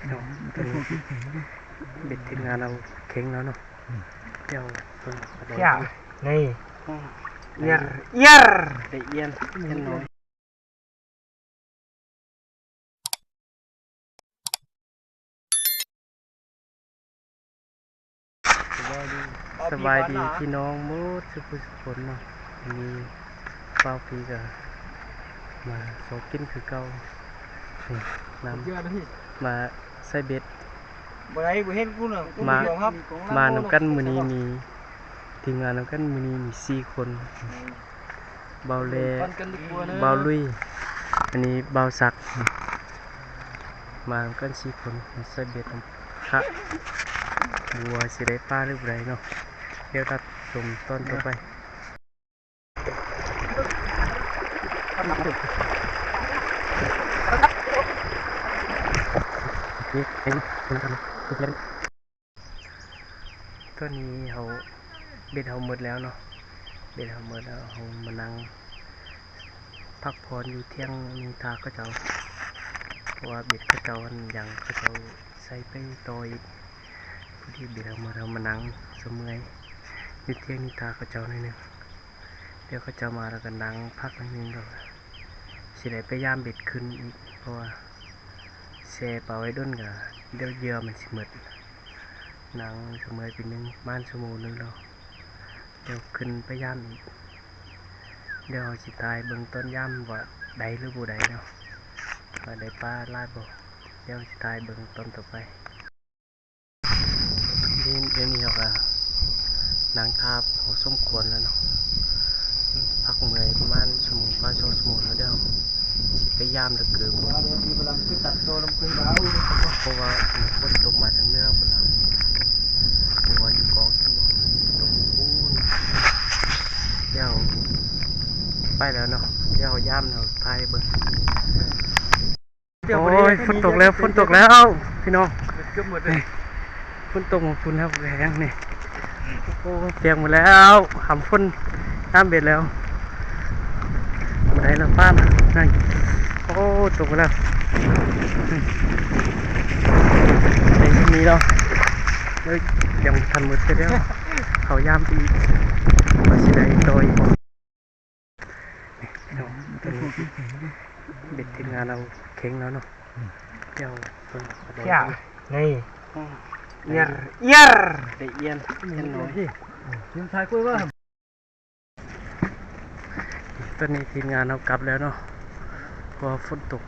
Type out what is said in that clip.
เนาะตอนนี้เบ็ดทีมงานเราเข่งแล้วเนาะเดี๋ยวเพิ่งเที่ยวนี่เอียร์ได้เอียนน้อยสบายดีพี่น้องหมดสุขสุขคนเนาะมีเป้าปีกับมาโซกินคือเก่าน้ำมาใส่เบ็ดมานำกันมือนี้มีทีมงานนำกันมือนี้มี4 คนเบาเล่เบาลุยอันนี้เบาสักมานำกัน4 คนใส่เบ็ดครับบัวสิได้ปลาหรือไรเนาะเดี๋ยวตัดชมต้นต่อไปนี่เองต้นนี้เขาเบ็ดเขาหมดแล้วเนาะเบ็ดเขาหมดแล้วเขามานั่งพักผ่อนอยู่เที่ยงนินทาเขาเจ้าเพราะว่าเบ็ดเขาเจ้าอย่างเขาเจ้าใส่ไปต่ออีกผู้ที่เบ็ดเขาหมดเรามานั่งเสมออยู่เที่ยงนินทาเขาเจ้าหน่อยนึงเดี๋ยวเขาเจ้ามาแล้วก็นั่งพักนิดนึงก็สิได้ไปย่ามเบ็ดขึ้นอีกเพราะว่าแช่ปลาไว้ด้นกับเดี๋ยวเหยื่อมันสิหมดนั่งเสมอปีนึงบ้านชั่วโมงนึงแล้วเดี๋ยวขึ้นไปย่ามอีกเดี๋ยวสิตายเบื้องต้นย่ำว่าใดหรือบ่ใดเนาะว่าได้ปลาลาดบ่เดี๋ยวสิตายเบื้องต้นต่อไปเดี๋ยวนี้เราก็นางทาพอสมควรแล้วเนาะพักเมื่อยประมาณชั่วโมงกว่า2 ชั่วโมงแล้วเดี๋ยวสิไปย่ามตะเกียบเพราะว่าฝนตกมาทางเหนือพุ่นนะหัวอยู่กองทั้งหมดตกปูนเดี๋ยวไปแล้วเนาะเดี๋ยวย่ามเราพายเบิ่งโอ้ยฝนตกแล้วพี่น้องฝนตกหมดฝุ่นแล้วแรงนี่โอ้เปียกหมดแล้วหำฝนน้ำเบ็ดแล้วมาได้แล้วป้านั่นโอ้ตกแล้วไม่มีแล้วยังทันมือเสร็จแล้วเขาย่ามตีมาสิได้โดยพี่น้องตอนนี้เบ็ดทีมงานเราเข่งแล้วเนาะเดี๋ยวเพิ่งเที่ยวนี่เอียร์ได้เอียนน้อยทีมชายคุยว่าตอนนี้ทีมงานเรากลับแล้วเนาะพอฝนตก